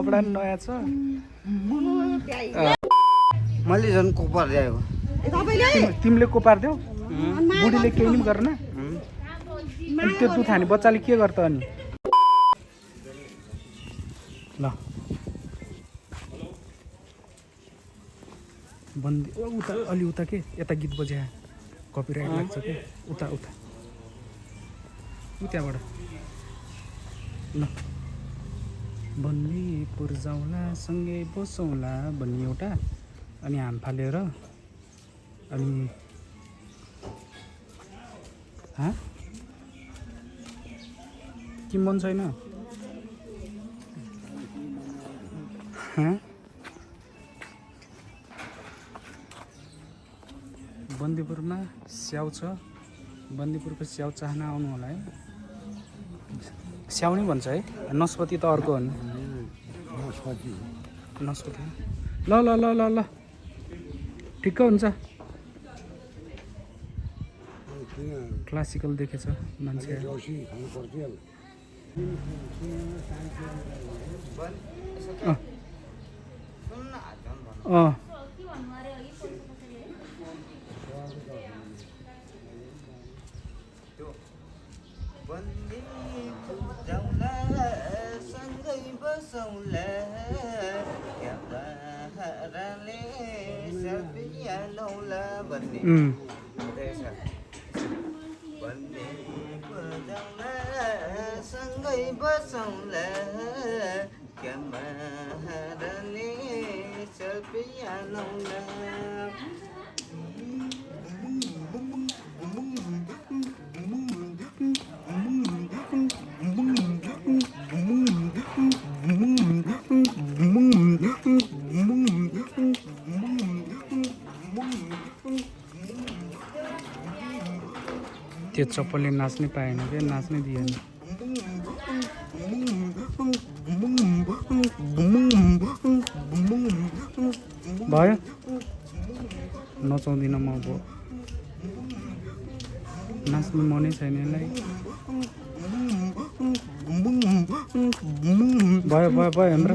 कपडा नयाँ छ मैले झन् कोपर ल्याएको तिमीले कोपार देऊ बुढीले केही नि गर्न अनि त्यो दुध खाने बच्चाले के गर्छ अनि ल बन्दी उता अलि उता के यता गीत बज्या कपिराइट लाग्छ के उता उता उताबाट ल बन्दीपुर जाउँला सँगै बसौँला भन्ने एउटा अनि हाम फालेर अनि के मन छैन बन्दीपुरमा स्याउ छ बन्दीपुरको स्याउ चाहना आउनु होला है स्याउ नै भन्छ है नस्पति त अर्को हो नि नस्पति ल ल ल ल ल ठिक्क हुन्छ क्लासिकल देखेछ मान्छे सँगै बसौँला क्यामेराले सेल्फी हालौँला त्यो चप्पलले नाच्नै पाएन क्या नाच्नै दिएन भयो नचाउँदिनँ म अब नाच्नु मनै छैन यसलाई भयो भयो भयो हाम्रो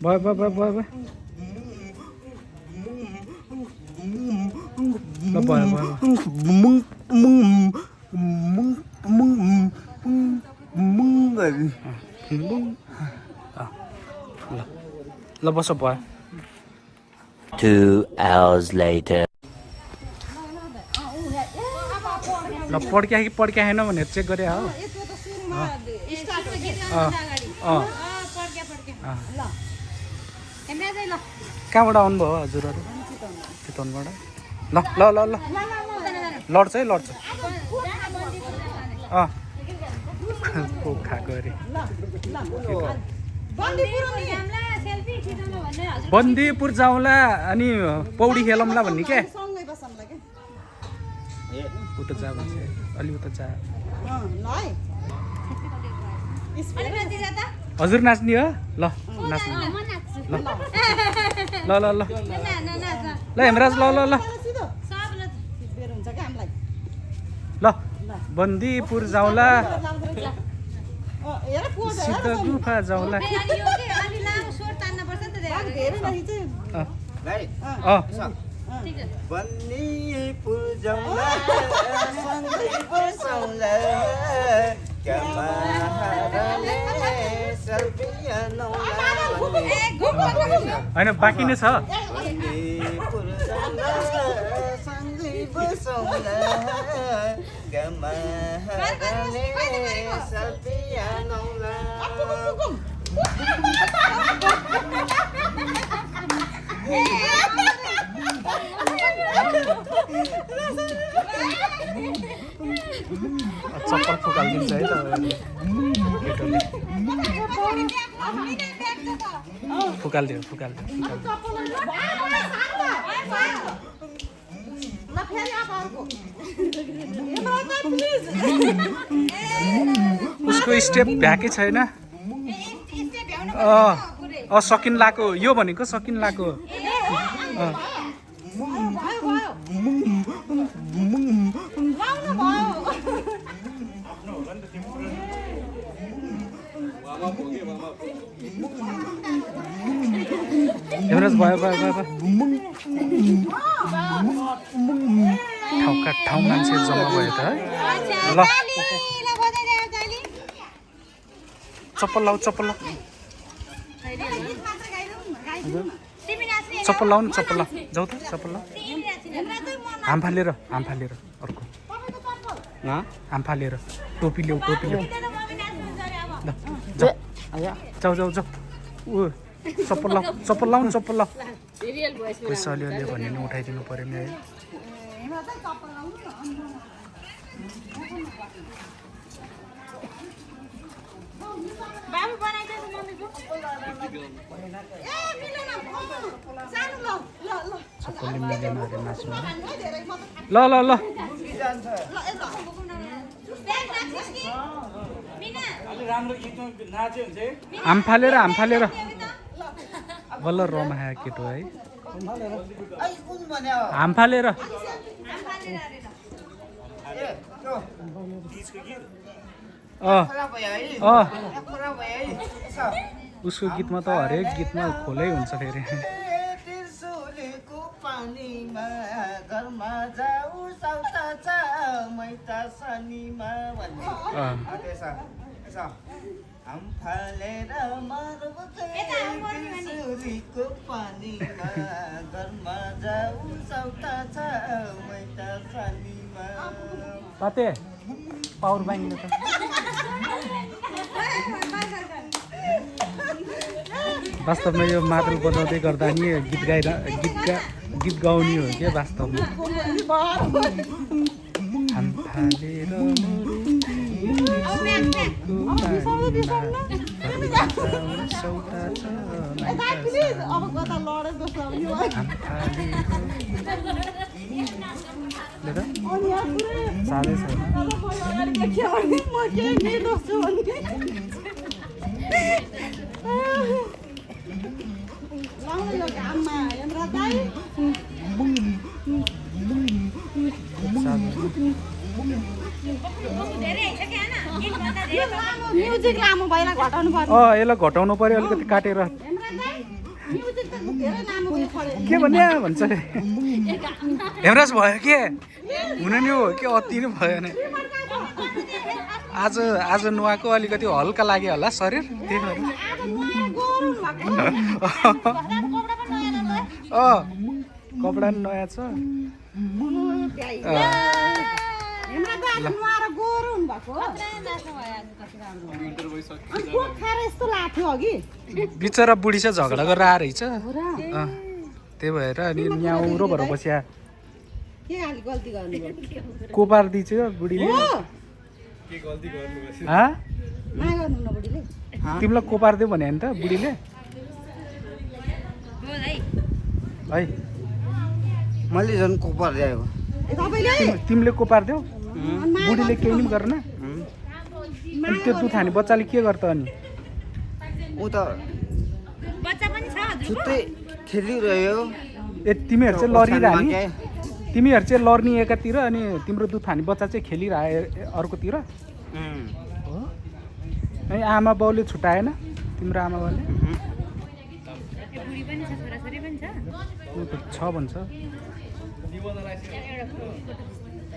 भयो भयो भयो भयो भयो ल भयो भयो ल बस भयो 2 hours later ल पड्क्या कि पड्क्या छैन भनेर चेक गरे हो कहाँबाट आउनुभयो हजुरहरू चितवनबाट ल ल ल ल लड्छ है लड्छ को खाएको अरे बन्दीपुर जाउँला अनि पौडी खेलौँला भन्ने क्या उता जा भन्छ अलि उता जा हजुर नाच्ने हो ल नाच्ने ल ल ल ल ल हेमराज ल ल ल ल बन्दीपुर जाउँला सिद्ध गुफा जाउँला बन्दीपुर जाउँला सँगै बसौँला क्यामेराले सेल्फी हालौँला होइन बाँकी नै छ बन्दीपुर जाउँला सँगै बसौँला क्यामेराले सेल्फी हालौँला चप्पल फुकालिदिन्छ है त फुकालिदियो फुकालिदियो उसको स्टेप भ्याकै छैन सकिन लाको यो भनेको सकिन लाको हेर्नुहोस् भयो ठाउँ मान्छे जम्मा भयो त है ल चप्पल लाऊ चप्पल लाऊ चप्पल लाऊ न चप्पल लाऊ जाऊ त चप्पल लाऊ हाम फालेर अर्को हाम फालेर टोपी ल्याऊ जाऊ ऊ चप्पल लाऊ न चप्पल लाऊ पैसा अलिअलि भन्यो भने उठाइदिनु पऱ्यो नि है सबैले मिलेन अरे नाच्नु ल हाम फालेर बल्ल रमाया केटो है हाम फालेर उसको गीतमा त हरेक गीतमा खोलै हुन्छ फेरि पानीमा घरमा जाऊ साउता छ मैता शनिमा भन्ने हम फालेर मरुको पानीमा घरमा जाऊ साउता छ मैता शनिमा पाते पावर ब्याङ्क त वास्तवमा यो मादल बजाउँदै गर्दा नि गीत गाउने हो क्या वास्तवमा हाम फालेर साह्रै यसलाई घटाउनु पर्यो अलिकति काटेर के भन्ने भन्छ हेमराज भयो के हुन नि हो के अति नै भयो नि आज नुहाएको अलिकति हल्का लाग्यो होला शरीर त्यही भएर कपडा नि नयाँ छ बिचरा बुढी चाहिँ झगडा गरेर आएर रहेछ त्यही भएर अनि न्याउरो भएर बस्या कोपार दिन्छ बुढीले तिमीलाई कोपार दियो भने त बुढीले है मैले झन् कोपार दिएको तिमीले कोपार देऊ बुढीले केही नि गर्न अनि त्यो दुध खाने बच्चाले के गर्छ अनि ऊ त छुट्टै खेलिरह्यो ए तिमीहरू चाहिँ लडिरहने तिमीहरू चाहिँ लड्ने एकातिर अनि तिम्रो दुध खाने बच्चा चाहिँ खेलिरहे अर्कोतिर हो है आमा बाउले छुट्याएन तिम्रो आमा बाउले छ भन्छ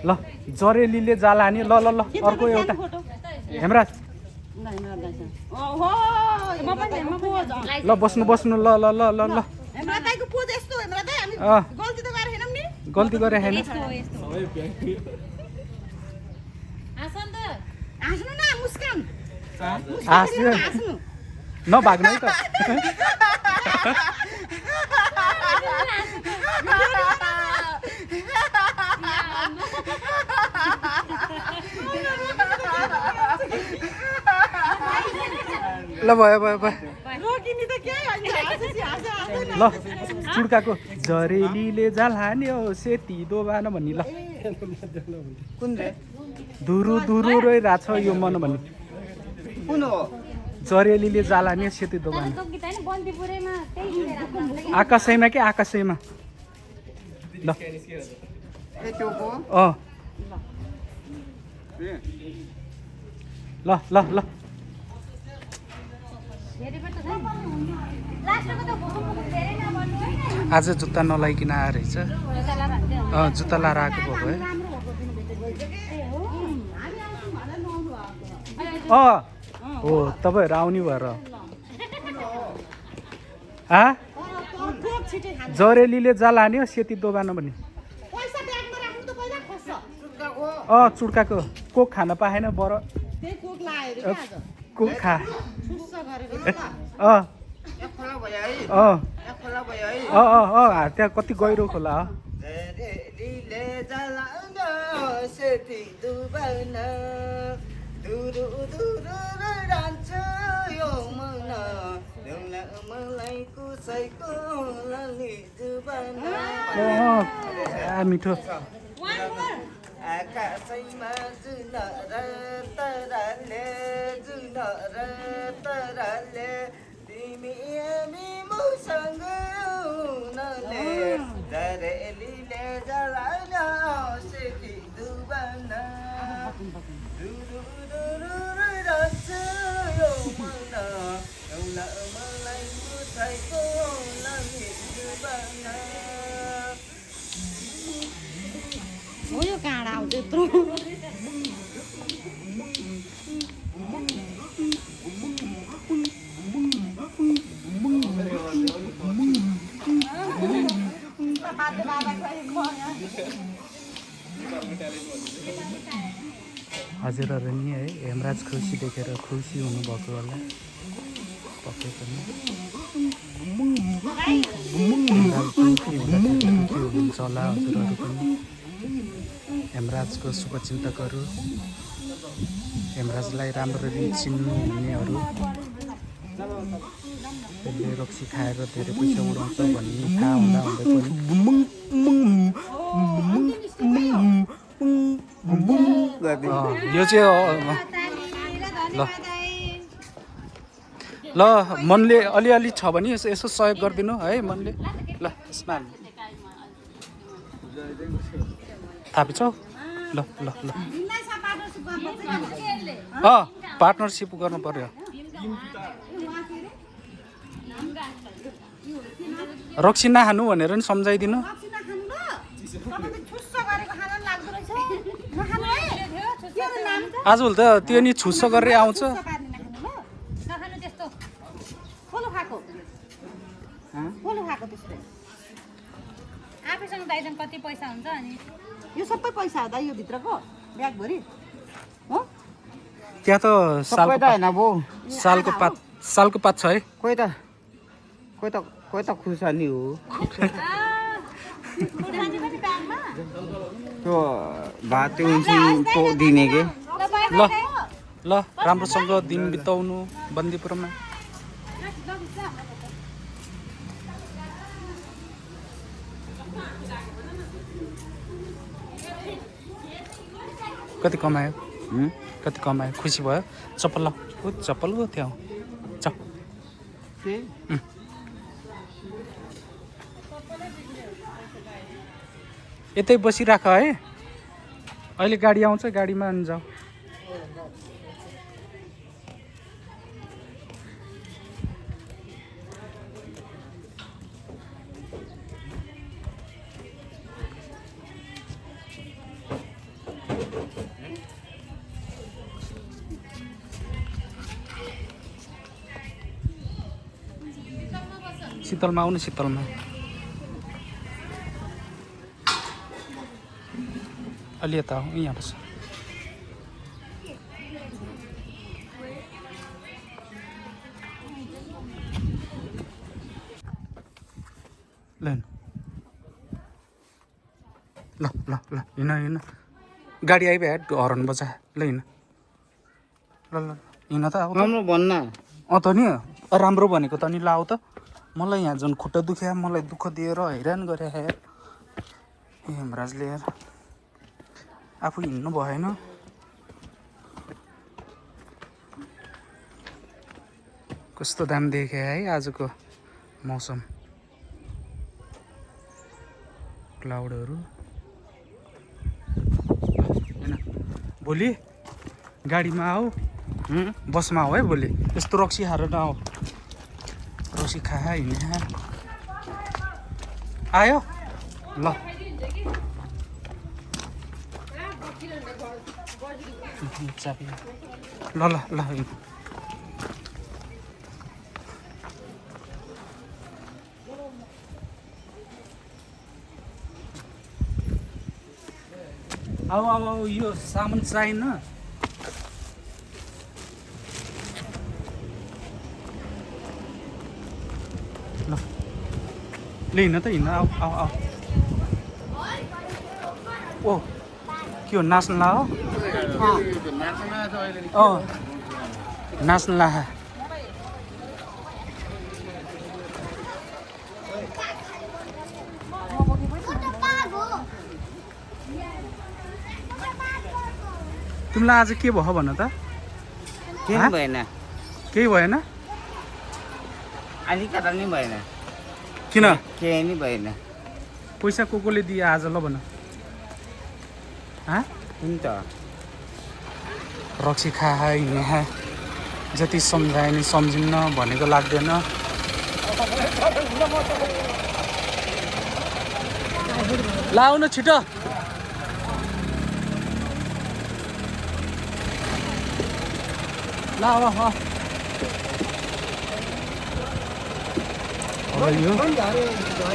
ल जरेलीले जाला हाने ल ल ल अर्को एउटा हेमराज ल बस्नु बस्नु ल ल ल ल ल गल्ती गरे हैन नभाग्नु है त ल भयो भयो भयो ल चुड्काको जरेलीले जाल हान्यो सेती दोबान भन्ने ल कुन रे धुरु धुरु रोइरहेछ यो मन भन्ने कुन हो जरेलीले जाल हान्यो सेती दोबान आकाशैमा के आकाशैमा ल ए त्यो को अँ ल ल ल आज जुत्ता नलाइकन आएर रहेछ जुत्ता लाएर आएको भएको है हो तपाईँहरू आउने भएर जरेलीले जाल हान्यो सेती दोबान भन्ने चुड्काको कोक खान पाएन बर कोक खा त्यहाँ कति गहिरो खोला मिठो आकाशैमा जुनले तिमी हामी मसँग हुनले जरेलीले जलाउन सेती दुबन दुरु दुरु रच यो मन एउटा मलाई मुसाइको लागि दुबन हो यो काँडा आउँछ यत्रो हजुरहरू नि है हेमराज खुसी देखेर खुसी हुनुभएको होला पक्कै पनि हुनुहुन्छ होला हजुरहरू पनि हेमराजको शुभचिन्तकहरू हेमराजलाई राम्ररी चिन्नुहुनेहरू त्यसले रक्सी खाएर धेरै पैसा उडाउँछ भन्ने थाहा हुँदा हुँदै पनि यो चाहिँ ल मनले अलिअलि छ भने यसो सहयोग गरिदिनु है मनले ल यसमा थापिछौ ल ल ल पार्टनरसिप गर्नु पर्यो रक्सी नखानु भनेर नि सम्झाइदिनु आजभोलि त त्यो नि छुस्स गरेर आउँछ आफैसँग दाइसँग कति पैसा हुन्छ अनि यो सबै पैसा हो दाइ यो भित्रको ब्यागभरि हो त्यहाँ त सबै त हैन बो सालको पात छ है कोही त खुर्सानी हो त्यो भात हुन्छ तो दिने के ल ल राम्रोसँग दिन बिताउनु बन्दीपुरमा कति कमायो कति कमायो खुसी भयो चप्पल ल चप्पल हो त्यहाँ यतै बसिराख है अहिले गाडी आउँछ गाडीमा जाऊ शीतलमा आउनु शीतलमा अलि यता हो यहाँ बस ल ल ल ल हिँड हिँड गाडी आइभयो हर्न बजा ल हिँड ल ल हिँड त अब राम्रो भन्न त नि राम्रो भनेको त नि लाऊ त मलाई यहाँ झन् खुट्टा दुख्या मलाई दुःख दिएर हैरान गरे यार ए हेमराजले यार आफू हिँड्नु भएन कस्तो दाम देखे है आजको मौसम क्लाउडहरू हैन भोलि गाडीमा आऊ बसमा आऊ है भोलि यस्तो रक्सी खाएर नआऊ रक्सी खा हिँड्ने आयो ल चाबी ल ल ल अब यो सामान चाहिएन ल ले हिँड्न त हिँड्न आऊ आऊ आऊ ओ के हो नाच्न ला हो नाच्न ला तिमीलाई आज के भयो भन त केही भएन केही भएन अलिकता नि भएन किन केही नि भएन पैसा कोले दिए आज ल भन हुन्छ रक्सी खा हिँड्ने जति सम्झाए नि सम्झिन्न भनेको लाग्दैन ल आउन छिटो ल अब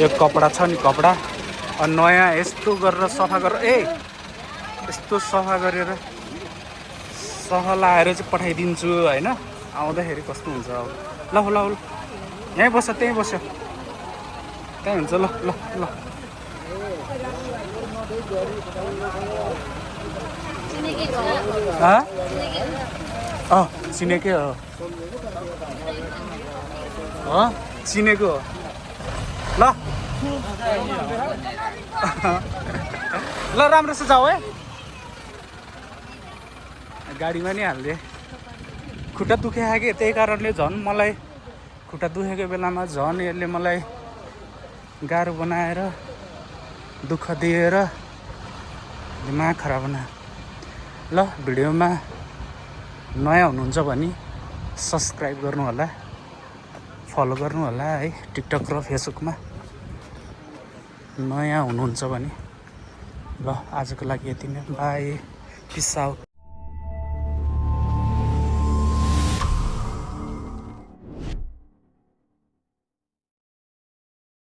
यो कपडा छ नि कपडा नयाँ यस्तो गरेर सफा गरेर यस्तो सफा गरेर सफा लाएर चाहिँ पठाइदिन्छु होइन आउँदाखेरि कस्तो हुन्छ अब ल ल ल यहीँ बस्छ त्यहीँ बस्छ त्यहीँ हुन्छ ल ल ल चिनेकै हो चिनेको हो ल ल राम्रो छ जाऊ है गाडीमा नि हाल्दे खुट्टा दुखेको कि त्यही कारणले झन् मलाई खुट्टा दुखेको बेलामा झन् यसले मलाई गाह्रो बनाएर दुःख दिएर दिमाग खराब बना ल भिडियोमा नयाँ हुनुहुन्छ भने सब्सक्राइब गर्नु होला फलो गर्नु होला है टिकटक र फेसबुकमा नयाँ हुनुहुन्छ भने ल आजको लागि यति नै बाई पिस आउट